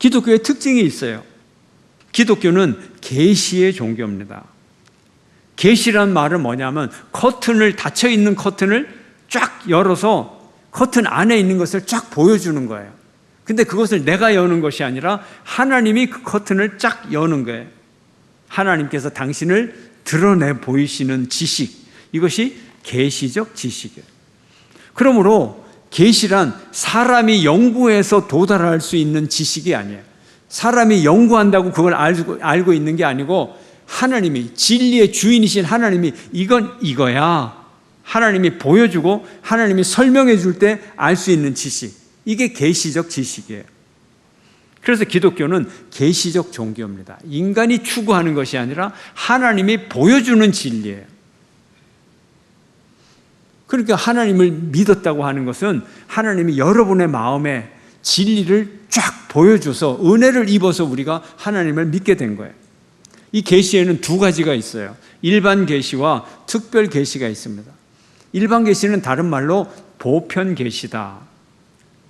기독교의 특징이 있어요. 기독교는 계시의 종교입니다. 계시란 말은 뭐냐면 커튼을, 닫혀있는 커튼을 쫙 열어서 커튼 안에 있는 것을 쫙 보여주는 거예요. 근데 그것을 내가 여는 것이 아니라 하나님이 그 커튼을 쫙 여는 거예요. 하나님께서 당신을 드러내 보이시는 지식, 이것이 계시적 지식이에요. 그러므로 계시란 사람이 연구해서 도달할 수 있는 지식이 아니에요. 사람이 연구한다고 그걸 알고 있는 게 아니고 하나님이, 진리의 주인이신 하나님이 이건 이거야, 하나님이 보여주고 하나님이 설명해 줄 때 알 수 있는 지식, 이게 계시적 지식이에요. 그래서 기독교는 계시적 종교입니다. 인간이 추구하는 것이 아니라 하나님이 보여주는 진리예요. 그러니까 하나님을 믿었다고 하는 것은 하나님이 여러분의 마음에 진리를 쫙 보여줘서 은혜를 입어서 우리가 하나님을 믿게 된 거예요. 이 계시에는 두 가지가 있어요. 일반 계시와 특별 계시가 있습니다. 일반 계시는 다른 말로 보편 계시다,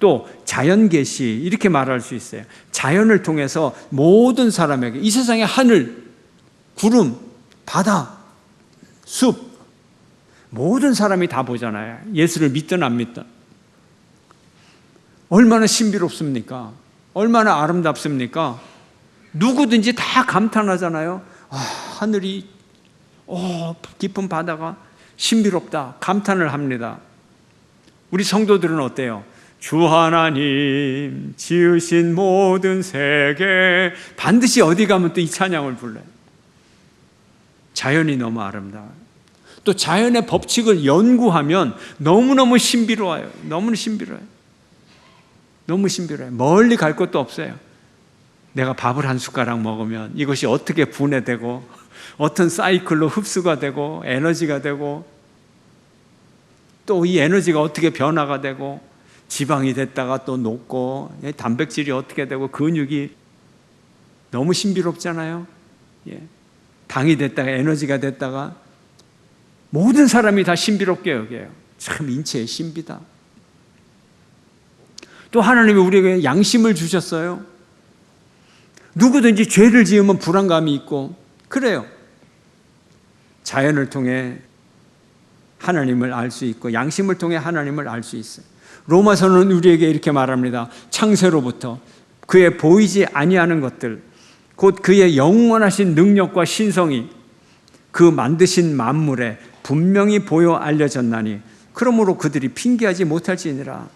또 자연 계시, 이렇게 말할 수 있어요. 자연을 통해서 모든 사람에게, 이 세상의 하늘, 구름, 바다, 숲, 모든 사람이 다 보잖아요. 예수를 믿든 안 믿든. 얼마나 신비롭습니까? 얼마나 아름답습니까? 누구든지 다 감탄하잖아요. 하늘이, 깊은 바다가 신비롭다, 감탄을 합니다. 우리 성도들은 어때요? 주 하나님 지으신 모든 세계, 반드시 어디 가면 또 이 찬양을 불러요. 자연이 너무 아름다워요. 또 자연의 법칙을 연구하면 너무너무 신비로워요. 너무 신비로워요. 너무 신비로워요. 멀리 갈 것도 없어요. 내가 밥을 한 숟가락 먹으면 이것이 어떻게 분해되고 어떤 사이클로 흡수가 되고 에너지가 되고, 또 이 에너지가 어떻게 변화가 되고, 지방이 됐다가 또 녹고, 단백질이 어떻게 되고, 근육이 너무 신비롭잖아요. 당이 됐다가 에너지가 됐다가, 모든 사람이 다 신비롭게 여겨요. 참 인체의 신비다. 또 하나님이 우리에게 양심을 주셨어요. 누구든지 죄를 지으면 불안감이 있고 그래요. 자연을 통해 하나님을 알 수 있고 양심을 통해 하나님을 알 수 있어요. 로마서는 우리에게 이렇게 말합니다. 창세로부터 그의 보이지 아니하는 것들, 곧 그의 영원하신 능력과 신성이 그 만드신 만물에 분명히 보여 알려졌나니 그러므로 그들이 핑계하지 못할지니라.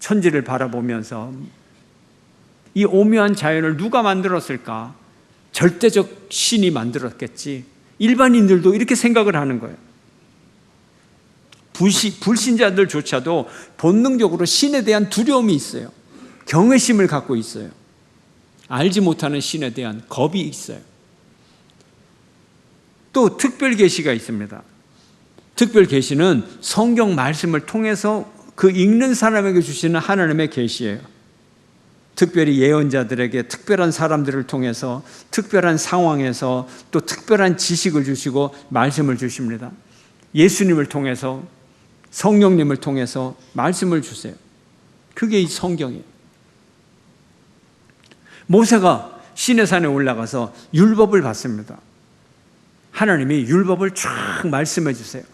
천지를 바라보면서 이 오묘한 자연을 누가 만들었을까? 절대적 신이 만들었겠지. 일반인들도 이렇게 생각을 하는 거예요. 불신자들조차도 본능적으로 신에 대한 두려움이 있어요. 경외심을 갖고 있어요. 알지 못하는 신에 대한 겁이 있어요. 또 특별 계시가 있습니다. 특별 계시는 성경 말씀을 통해서 그 읽는 사람에게 주시는 하나님의 계시예요. 특별히 예언자들에게 특별한 사람들을 통해서 특별한 상황에서 또 특별한 지식을 주시고 말씀을 주십니다. 예수님을 통해서, 성령님을 통해서 말씀을 주세요. 그게 이 성경이에요. 모세가 시내산에 올라가서 율법을 받습니다. 하나님이 율법을 쫙 말씀해 주세요.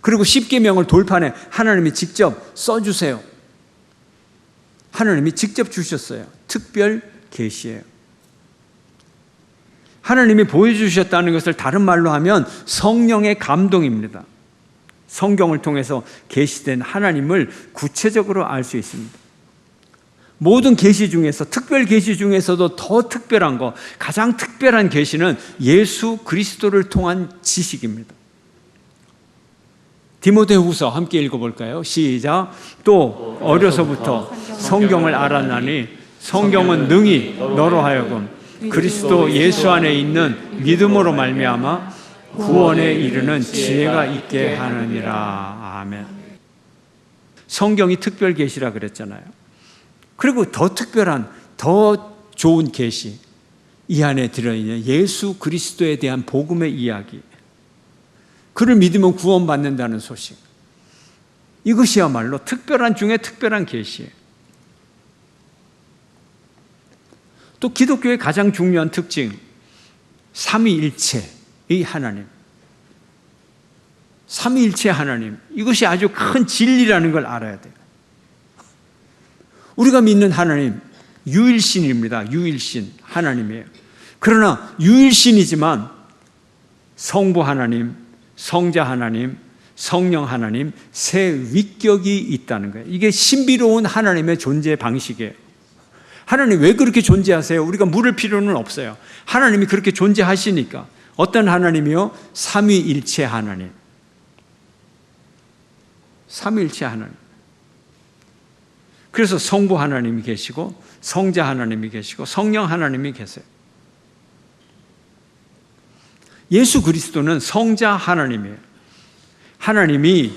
그리고 십계명을 돌판에 하나님이 직접 써주세요. 하나님이 직접 주셨어요. 특별 계시예요. 하나님이 보여주셨다는 것을 다른 말로 하면 성령의 감동입니다. 성경을 통해서 계시된 하나님을 구체적으로 알 수 있습니다. 모든 계시 중에서, 특별 계시 중에서도 더 특별한 거, 가장 특별한 계시는 예수 그리스도를 통한 지식입니다. 디모데후서 함께 읽어볼까요? 시작. 또 어려서부터 성경을 알았나니 성경은 능히 너로 하여금 그리스도 예수 안에 있는 믿음으로 말미암아 구원에 이르는 지혜가 있게 하느니라. 아멘. 성경이 특별 계시라 그랬잖아요. 그리고 더 특별한, 더 좋은 계시, 이 안에 들어있는 예수 그리스도에 대한 복음의 이야기, 그를 믿으면 구원받는다는 소식, 이것이야말로 특별한 중에 특별한 계시예요. 또 기독교의 가장 중요한 특징, 삼위일체의 하나님. 삼위일체 하나님. 이것이 아주 큰 진리라는 걸 알아야 돼요. 우리가 믿는 하나님, 유일신입니다. 유일신 하나님이에요. 그러나 유일신이지만 성부 하나님, 성자 하나님, 성령 하나님, 세 위격이 있다는 거예요. 이게 신비로운 하나님의 존재 방식이에요. 하나님 왜 그렇게 존재하세요? 우리가 물을 필요는 없어요. 하나님이 그렇게 존재하시니까. 어떤 하나님이요? 삼위일체 하나님. 삼위일체 하나님. 그래서 성부 하나님이 계시고 성자 하나님이 계시고 성령 하나님이 계세요. 예수 그리스도는 성자 하나님이에요. 하나님이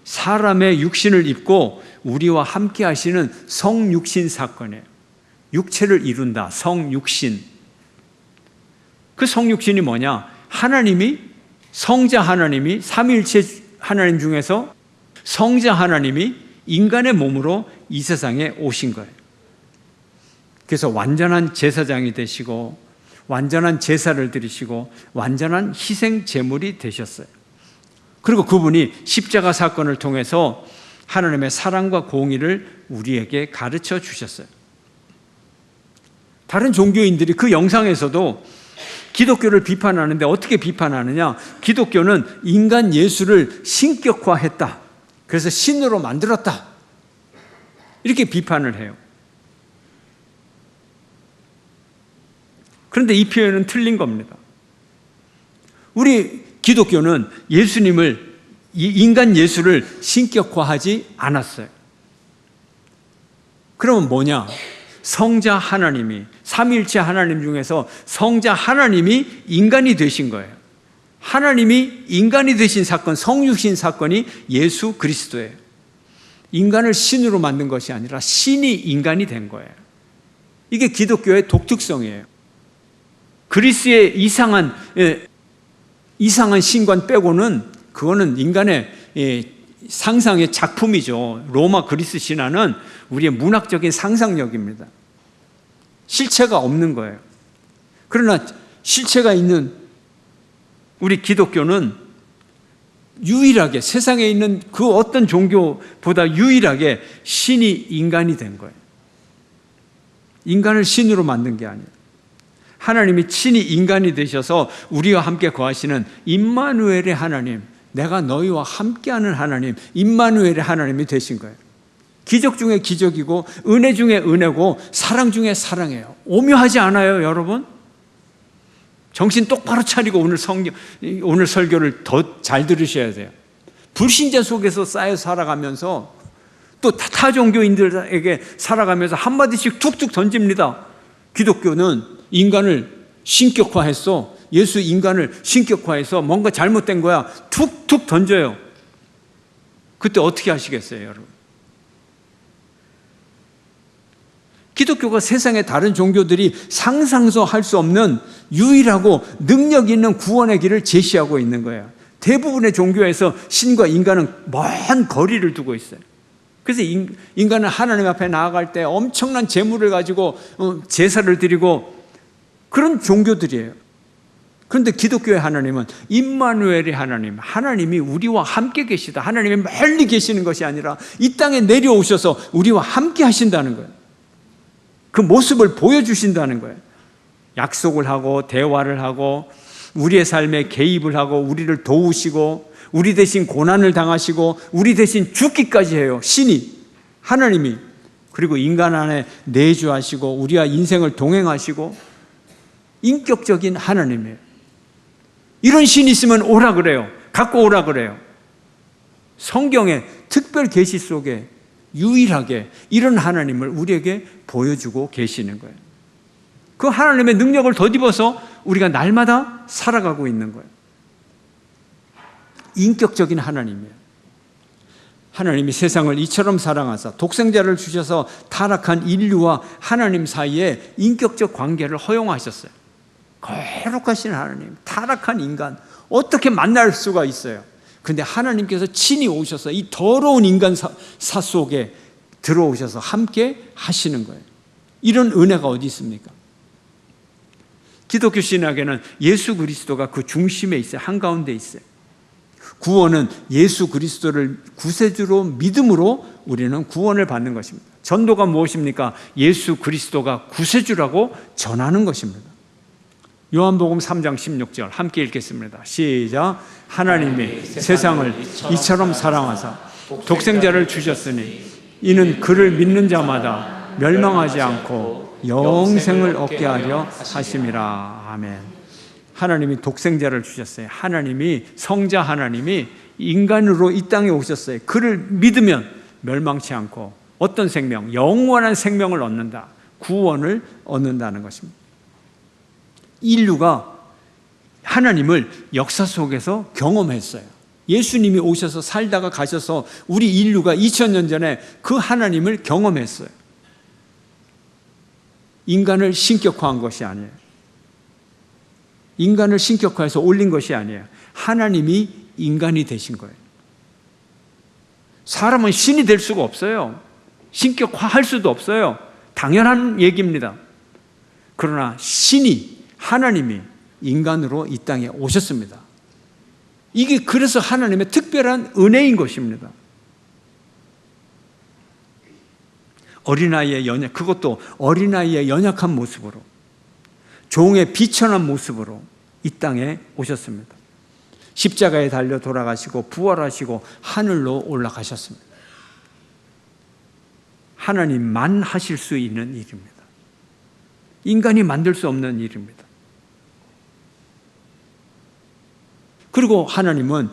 사람의 육신을 입고 우리와 함께 하시는 성육신 사건이에요. 육체를 이룬다. 성육신. 그 성육신이 뭐냐? 하나님이, 성자 하나님이, 삼위일체 하나님 중에서 성자 하나님이 인간의 몸으로 이 세상에 오신 거예요. 그래서 완전한 제사장이 되시고 완전한 제사를 드리시고 완전한 희생 제물이 되셨어요. 그리고 그분이 십자가 사건을 통해서 하나님의 사랑과 공의를 우리에게 가르쳐 주셨어요. 다른 종교인들이 그 영상에서도 기독교를 비판하는데 어떻게 비판하느냐? 기독교는 인간 예수를 신격화했다. 그래서 신으로 만들었다. 이렇게 비판을 해요. 그런데 이 표현은 틀린 겁니다. 우리 기독교는 예수님을, 인간 예수를 신격화하지 않았어요. 그러면 뭐냐? 성자 하나님이, 삼위일체 하나님 중에서 성자 하나님이 인간이 되신 거예요. 하나님이 인간이 되신 사건, 성육신 사건이 예수 그리스도예요. 인간을 신으로 만든 것이 아니라 신이 인간이 된 거예요. 이게 기독교의 독특성이에요. 그리스의 이상한 신관 빼고는 그거는 인간의 상상의 작품이죠. 로마 그리스 신화는 우리의 문학적인 상상력입니다. 실체가 없는 거예요. 그러나 실체가 있는 우리 기독교는 유일하게 세상에 있는 그 어떤 종교보다 유일하게 신이 인간이 된 거예요. 인간을 신으로 만든 게 아니에요. 하나님이 친히 인간이 되셔서 우리와 함께 거하시는 임마누엘의 하나님, 내가 너희와 함께하는 하나님, 임마누엘의 하나님이 되신 거예요. 기적 중에 기적이고 은혜 중에 은혜고 사랑 중에 사랑이에요. 오묘하지 않아요, 여러분? 정신 똑바로 차리고 오늘 설교를 더 잘 들으셔야 돼요. 불신자 속에서 쌓여 살아가면서 또 타 종교인들에게 살아가면서 한마디씩 툭툭 던집니다. 기독교는 인간을 신격화했어. 예수 인간을 신격화해서 뭔가 잘못된 거야. 툭툭 던져요. 그때 어떻게 하시겠어요, 여러분? 기독교가 세상의 다른 종교들이 상상도 할 수 없는 유일하고 능력 있는 구원의 길을 제시하고 있는 거예요. 대부분의 종교에서 신과 인간은 먼 거리를 두고 있어요. 그래서 인간은 하나님 앞에 나아갈 때 엄청난 재물을 가지고 제사를 드리고 그런 종교들이에요. 그런데 기독교의 하나님은 임마누엘의 하나님, 하나님이 우리와 함께 계시다. 하나님이 멀리 계시는 것이 아니라 이 땅에 내려오셔서 우리와 함께 하신다는 거예요. 그 모습을 보여주신다는 거예요. 약속을 하고 대화를 하고 우리의 삶에 개입을 하고 우리를 도우시고 우리 대신 고난을 당하시고 우리 대신 죽기까지 해요. 신이, 하나님이. 그리고 인간 안에 내주하시고 우리와 인생을 동행하시고 인격적인 하나님이에요. 이런 신이 있으면 오라 그래요. 갖고 오라 그래요. 성경의 특별 계시 속에 유일하게 이런 하나님을 우리에게 보여주고 계시는 거예요. 그 하나님의 능력을 덧입어서 우리가 날마다 살아가고 있는 거예요. 인격적인 하나님이에요. 하나님이 세상을 이처럼 사랑하사 독생자를 주셔서 타락한 인류와 하나님 사이에 인격적 관계를 허용하셨어요. 거룩하신 하나님, 타락한 인간 어떻게 만날 수가 있어요? 그런데 하나님께서 친히 오셔서 이 더러운 인간사 속에 들어오셔서 함께 하시는 거예요. 이런 은혜가 어디 있습니까? 기독교 신학에는 예수 그리스도가 그 중심에 있어요. 한가운데 있어요. 구원은 예수 그리스도를 구세주로 믿음으로 우리는 구원을 받는 것입니다. 전도가 무엇입니까? 예수 그리스도가 구세주라고 전하는 것입니다. 요한복음 3장 16절 함께 읽겠습니다. 시작. 하나님이 세상을 이처럼 사랑하사 독생자를 주셨으니 이는 그를 믿는 자마다 멸망하지 않고 영생을 얻게 하려 하심이라. 아멘. 하나님이 독생자를 주셨어요. 하나님이, 성자 하나님이 인간으로 이 땅에 오셨어요. 그를 믿으면 멸망치 않고 어떤 생명? 영원한 생명을 얻는다. 구원을 얻는다는 것입니다. 인류가 하나님을 역사 속에서 경험했어요. 예수님이 오셔서 살다가 가셔서 우리 인류가 2000년 전에 그 하나님을 경험했어요. 인간을 신격화한 것이 아니에요. 인간을 신격화해서 올린 것이 아니에요. 하나님이 인간이 되신 거예요. 사람은 신이 될 수가 없어요. 신격화할 수도 없어요. 당연한 얘기입니다. 그러나 신이, 하나님이 인간으로 이 땅에 오셨습니다. 이게 그래서 하나님의 특별한 은혜인 것입니다. 어린아이의 연약, 그것도 어린아이의 연약한 모습으로, 종의 비천한 모습으로 이 땅에 오셨습니다. 십자가에 달려 돌아가시고 부활하시고 하늘로 올라가셨습니다. 하나님만 하실 수 있는 일입니다. 인간이 만들 수 없는 일입니다. 그리고 하나님은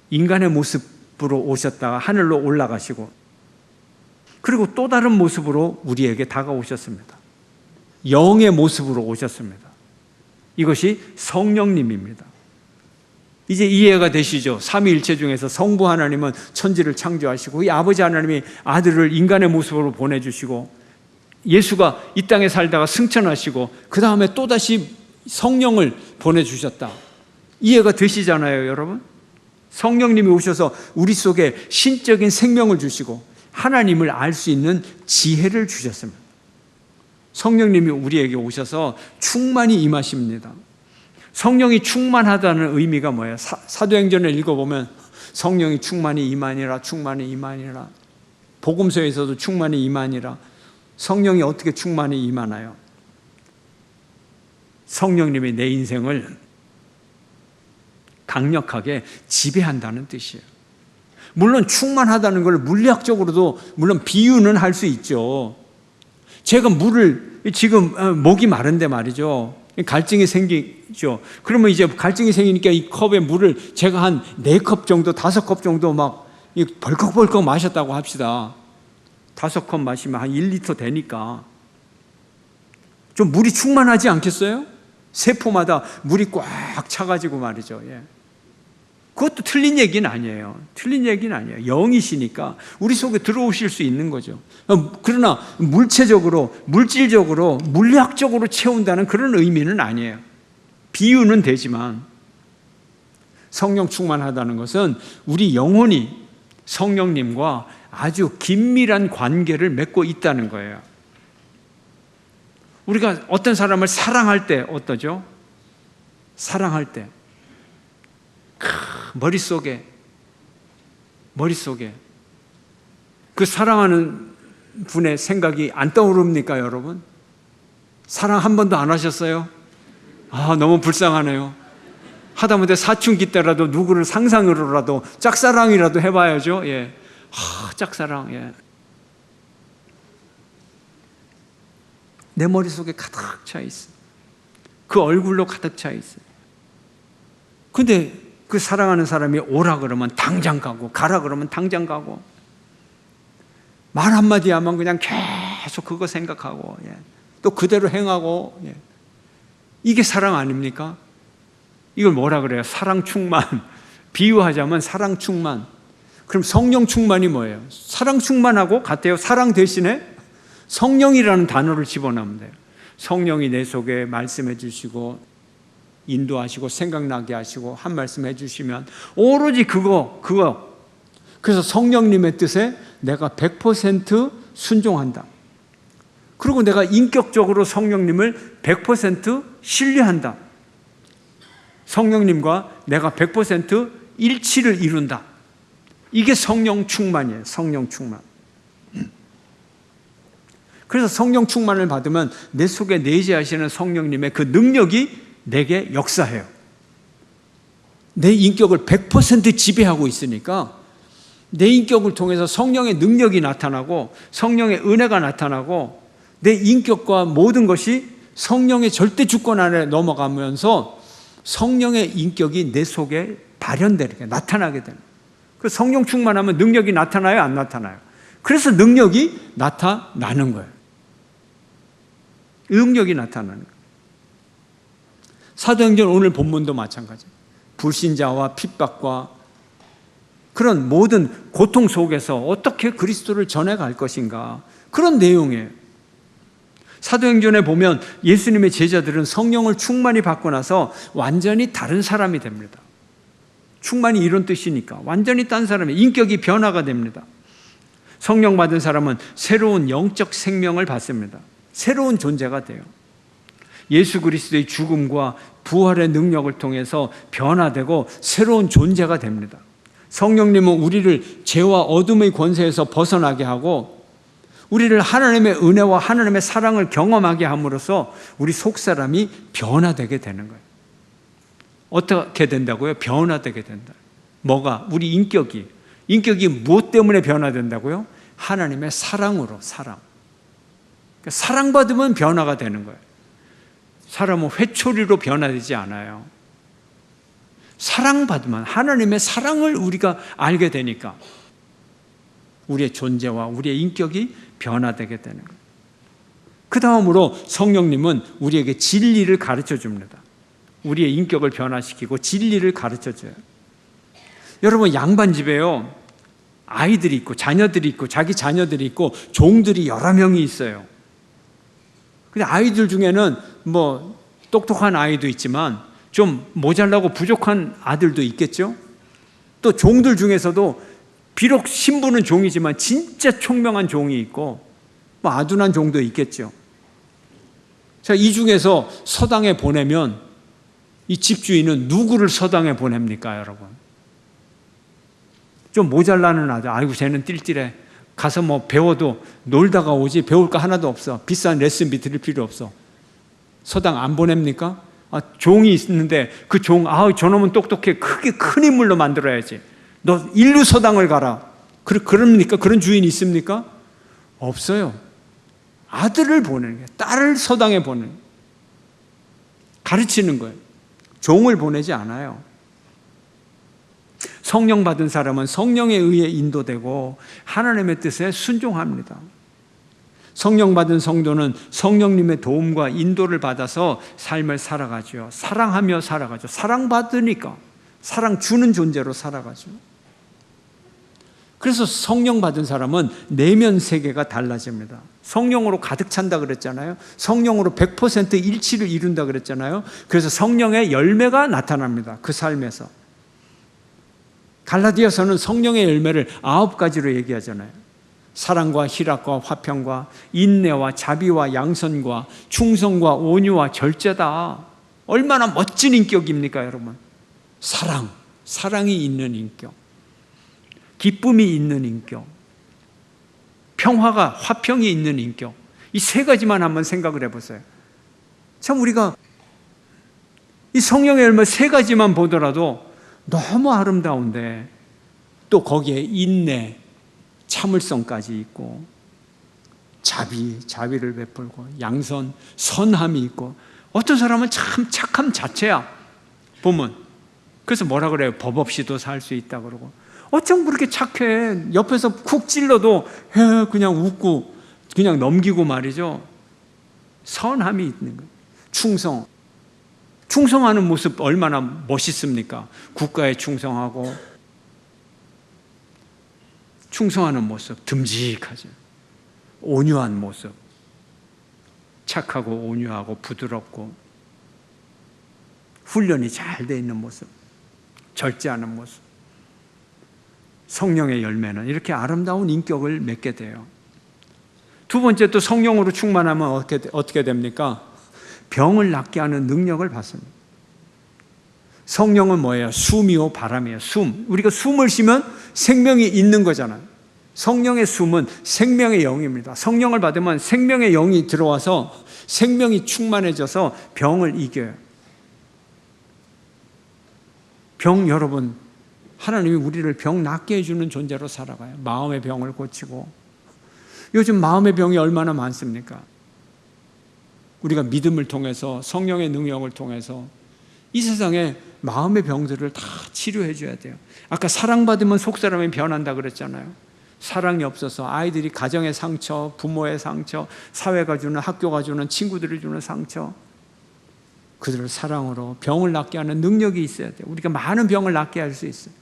인간의 모습으로 오셨다가 하늘로 올라가시고, 그리고 또 다른 모습으로 우리에게 다가오셨습니다. 영의 모습으로 오셨습니다. 이것이 성령님입니다. 이제 이해가 되시죠? 삼위일체 중에서 성부 하나님은 천지를 창조하시고, 이 아버지 하나님이 아들을 인간의 모습으로 보내주시고, 예수가 이 땅에 살다가 승천하시고, 그 다음에 또다시 성령을 보내주셨다. 이해가 되시잖아요, 여러분? 성령님이 오셔서 우리 속에 신적인 생명을 주시고 하나님을 알 수 있는 지혜를 주셨습니다. 성령님이 우리에게 오셔서 충만히 임하십니다. 성령이 충만하다는 의미가 뭐예요? 사도행전을 읽어보면 성령이 충만히 임하니라, 충만히 임하니라. 복음서에서도 충만히 임하니라. 성령이 어떻게 충만히 임하나요? 성령님이 내 인생을 강력하게 지배한다는 뜻이에요. 물론 충만하다는 걸 물리학적으로도 물론 비유는 할 수 있죠. 제가 물을, 지금 목이 마른데 말이죠, 갈증이 생기죠. 그러면 이제 갈증이 생기니까 이 컵에 물을 제가 한 4컵 정도, 5컵 정도 막 벌컥벌컥 마셨다고 합시다. 5컵 마시면 한 1리터 되니까 좀 물이 충만하지 않겠어요? 세포마다 물이 꽉 차가지고 말이죠. 예. 그것도 틀린 얘기는 아니에요. 틀린 얘기는 아니에요. 영이시니까 우리 속에 들어오실 수 있는 거죠. 그러나 물체적으로, 물질적으로, 물리학적으로 채운다는 그런 의미는 아니에요. 비유는 되지만 성령 충만하다는 것은 우리 영혼이 성령님과 아주 긴밀한 관계를 맺고 있다는 거예요. 우리가 어떤 사람을 사랑할 때 어떠죠? 사랑할 때 머릿속에 그 사랑하는 분의 생각이 안 떠오릅니까, 여러분? 사랑 한 번도 안 하셨어요? 아, 너무 불쌍하네요. 하다못해 사춘기 때라도 누구를 상상으로라도 짝사랑이라도 해봐야죠. 예. 짝사랑. 예. 내 머릿속에 가득 차 있어. 그 얼굴로 가득 차 있어요. 근데 그 사랑하는 사람이 오라 그러면 당장 가고, 가라 그러면 당장 가고, 말 한마디 하면 그냥 계속 그거 생각하고, 예. 또 그대로 행하고, 예. 이게 사랑 아닙니까? 이걸 뭐라 그래요? 사랑 충만. 비유하자면 사랑 충만. 그럼 성령 충만이 뭐예요? 사랑 충만하고 같아요. 사랑 대신에 성령이라는 단어를 집어넣으면 돼요. 성령이 내 속에 말씀해 주시고 인도하시고 생각나게 하시고 한 말씀 해주시면 오로지 그거. 그래서 성령님의 뜻에 내가 100% 순종한다. 그리고 내가 인격적으로 성령님을 100% 신뢰한다. 성령님과 내가 100% 일치를 이룬다. 이게 성령 충만이에요. 성령 충만. 그래서 성령 충만을 받으면 내 속에 내재하시는 성령님의 그 능력이 내게 역사해요. 내 인격을 100% 지배하고 있으니까 내 인격을 통해서 성령의 능력이 나타나고 성령의 은혜가 나타나고 내 인격과 모든 것이 성령의 절대 주권 안에 넘어가면서 성령의 인격이 내 속에 발현되게 나타나게 되는. 그 성령 충만하면 능력이 나타나요, 안 나타나요? 그래서 능력이 나타나는 거예요. 능력이 나타나는 거예요. 사도행전 오늘 본문도 마찬가지예요. 불신자와 핍박과 그런 모든 고통 속에서 어떻게 그리스도를 전해갈 것인가, 그런 내용이에요. 사도행전에 보면 예수님의 제자들은 성령을 충만히 받고 나서 완전히 다른 사람이 됩니다. 충만이 이런 뜻이니까 완전히 딴 사람이, 인격이 변화가 됩니다. 성령 받은 사람은 새로운 영적 생명을 받습니다. 새로운 존재가 돼요. 예수 그리스도의 죽음과 부활의 능력을 통해서 변화되고 새로운 존재가 됩니다. 성령님은 우리를 죄와 어둠의 권세에서 벗어나게 하고 우리를 하나님의 은혜와 하나님의 사랑을 경험하게 함으로써 우리 속사람이 변화되게 되는 거예요. 어떻게 된다고요? 변화되게 된다. 뭐가? 우리 인격이 무엇 때문에 변화된다고요? 하나님의 사랑으로. 사랑. 그러니까 사랑받으면 변화가 되는 거예요. 사람은 회초리로 변화되지 않아요. 사랑받으면 하나님의 사랑을 우리가 알게 되니까 우리의 존재와 우리의 인격이 변화되게 되는 거예요. 그 다음으로 성령님은 우리에게 진리를 가르쳐 줍니다. 우리의 인격을 변화시키고 진리를 가르쳐 줘요. 여러분, 양반집에요, 아이들이 있고 자녀들이 있고 자기 자녀들이 있고 종들이 여러 명이 있어요. 근데 아이들 중에는 뭐 똑똑한 아이도 있지만 좀 모자라고 부족한 아들도 있겠죠. 또 종들 중에서도 비록 신부는 종이지만 진짜 총명한 종이 있고 뭐 아둔한 종도 있겠죠. 자, 이 중에서 서당에 보내면 이 집주인은 누구를 서당에 보냅니까, 여러분? 좀 모자라는 아들, 아이고 쟤는 띨띨해, 가서 뭐 배워도 놀다가 오지 배울 거 하나도 없어, 비싼 레슨비 들을 필요 없어, 서당 안 보냅니까? 종이 있는데 그 종, 저놈은 똑똑해, 크게 큰 인물로 만들어야지, 너 인류 서당을 가라. 그럽니까? 그런 주인이 있습니까? 없어요. 아들을 보내는 거예요. 딸을 서당에 보내는 거예요. 가르치는 거예요. 종을 보내지 않아요. 성령 받은 사람은 성령에 의해 인도되고 하나님의 뜻에 순종합니다. 성령 받은 성도는 성령님의 도움과 인도를 받아서 삶을 살아가죠. 사랑하며 살아가죠. 사랑받으니까 사랑 주는 존재로 살아가죠. 그래서 성령 받은 사람은 내면 세계가 달라집니다. 성령으로 가득 찬다 그랬잖아요. 성령으로 100% 일치를 이룬다 그랬잖아요. 그래서 성령의 열매가 나타납니다. 그 삶에서. 갈라디아서는 성령의 열매를 9가지로 얘기하잖아요. 사랑과 희락과 화평과 인내와 자비와 양선과 충성과 온유와 절제다. 얼마나 멋진 인격입니까, 여러분? 사랑이 있는 인격, 기쁨이 있는 인격, 평화가, 화평이 있는 인격, 이 3가지만 한번 생각을 해보세요. 참 우리가 이 성령의 열매 3가지만 보더라도 너무 아름다운데 또 거기에 인내, 참을성까지 있고 자비를 베풀고 양선, 선함이 있고, 어떤 사람은 참 착함 자체야 보면. 그래서 뭐라 그래요? 법 없이도 살 수 있다 그러고. 어쩜 그렇게 착해? 옆에서 쿡 찔러도 그냥 웃고 그냥 넘기고 말이죠. 선함이 있는 거예요. 충성하는 모습 얼마나 멋있습니까? 국가에 충성하고 충성하는 모습, 듬직하죠. 온유한 모습, 착하고 온유하고 부드럽고 훈련이 잘 돼 있는 모습, 절제하는 모습. 성령의 열매는 이렇게 아름다운 인격을 맺게 돼요. 두 번째 또 성령으로 충만하면 어떻게 됩니까? 병을 낫게 하는 능력을 받습니다. 성령은 뭐예요? 숨이요 바람이에요. 숨. 우리가 숨을 쉬면 생명이 있는 거잖아요. 성령의 숨은 생명의 영입니다. 성령을 받으면 생명의 영이 들어와서 생명이 충만해져서 병을 이겨요. 여러분, 하나님이 우리를 병 낫게 해주는 존재로 살아가요. 마음의 병을 고치고. 요즘 마음의 병이 얼마나 많습니까? 우리가 믿음을 통해서, 성령의 능력을 통해서 이 세상에 마음의 병들을 다 치료해 줘야 돼요. 아까 사랑받으면 속사람이 변한다 그랬잖아요. 사랑이 없어서 아이들이 가정의 상처, 부모의 상처, 사회가 주는, 학교가 주는, 친구들이 주는 상처, 그들을 사랑으로 병을 낫게 하는 능력이 있어야 돼요. 우리가 많은 병을 낫게 할 수 있어요.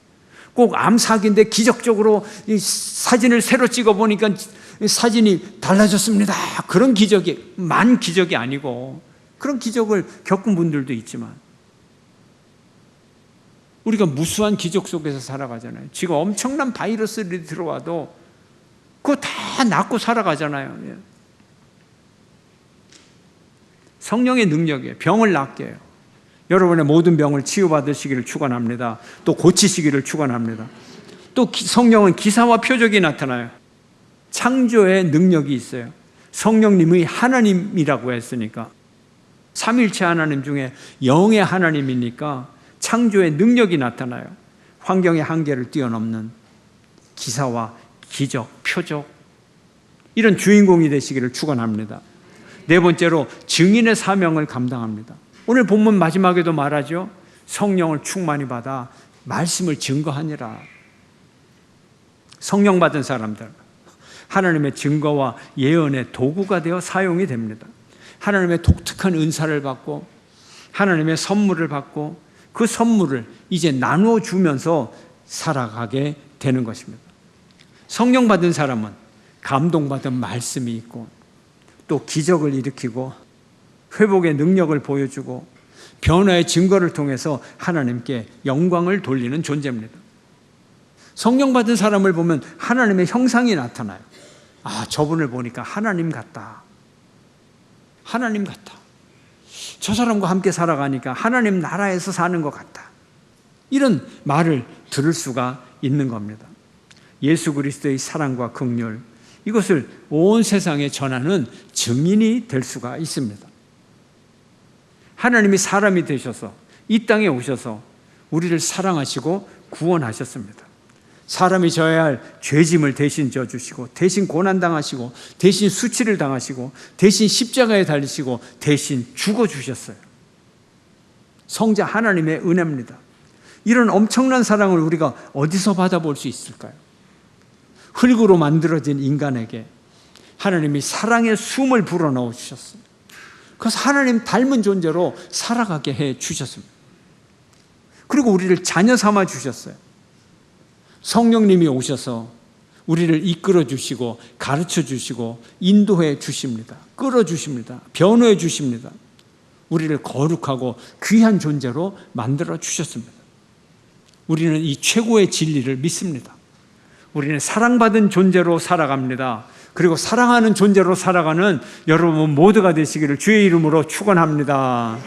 꼭 암사기인데 기적적으로 이 사진을 새로 찍어보니까 사진이 달라졌습니다. 그런 기적이, 만 기적이 아니고 그런 기적을 겪은 분들도 있지만 우리가 무수한 기적 속에서 살아가잖아요. 지금 엄청난 바이러스들이 들어와도 그거 다 낫고 살아가잖아요. 성령의 능력이에요. 병을 낫게 해요. 여러분의 모든 병을 치유받으시기를 축원합니다. 또 고치시기를 축원합니다. 또 성령은 기사와 표적이 나타나요. 창조의 능력이 있어요. 성령님의 하나님이라고 했으니까 삼일체 하나님 중에 영의 하나님이니까 창조의 능력이 나타나요. 환경의 한계를 뛰어넘는 기사와 기적, 표적, 이런 주인공이 되시기를 축원합니다. 네 번째로 증인의 사명을 감당합니다. 오늘 본문 마지막에도 말하죠. 성령을 충만히 받아 말씀을 증거하니라. 성령 받은 사람들, 하나님의 증거와 예언의 도구가 되어 사용이 됩니다. 하나님의 독특한 은사를 받고 하나님의 선물을 받고 그 선물을 이제 나누어 주면서 살아가게 되는 것입니다. 성령 받은 사람은 감동받은 말씀이 있고 또 기적을 일으키고 회복의 능력을 보여주고 변화의 증거를 통해서 하나님께 영광을 돌리는 존재입니다. 성령 받은 사람을 보면 하나님의 형상이 나타나요. 아, 저분을 보니까 하나님 같다. 하나님 같다. 저 사람과 함께 살아가니까 하나님 나라에서 사는 것 같다. 이런 말을 들을 수가 있는 겁니다. 예수 그리스도의 사랑과 긍휼, 이것을 온 세상에 전하는 증인이 될 수가 있습니다. 하나님이 사람이 되셔서 이 땅에 오셔서 우리를 사랑하시고 구원하셨습니다. 사람이 져야 할 죄짐을 대신 져주시고 대신 고난당하시고 대신 수치를 당하시고 대신 십자가에 달리시고 대신 죽어주셨어요. 성자 하나님의 은혜입니다. 이런 엄청난 사랑을 우리가 어디서 받아볼 수 있을까요? 흙으로 만들어진 인간에게 하나님이 사랑의 숨을 불어넣어 주셨어요. 그래서 하나님 닮은 존재로 살아가게 해 주셨습니다. 그리고 우리를 자녀 삼아 주셨어요. 성령님이 오셔서 우리를 이끌어 주시고 가르쳐 주시고 인도해 주십니다. 끌어 주십니다. 변호해 주십니다. 우리를 거룩하고 귀한 존재로 만들어 주셨습니다. 우리는 이 최고의 진리를 믿습니다. 우리는 사랑받은 존재로 살아갑니다. 그리고 사랑하는 존재로 살아가는 여러분 모두가 되시기를 주의 이름으로 축원합니다.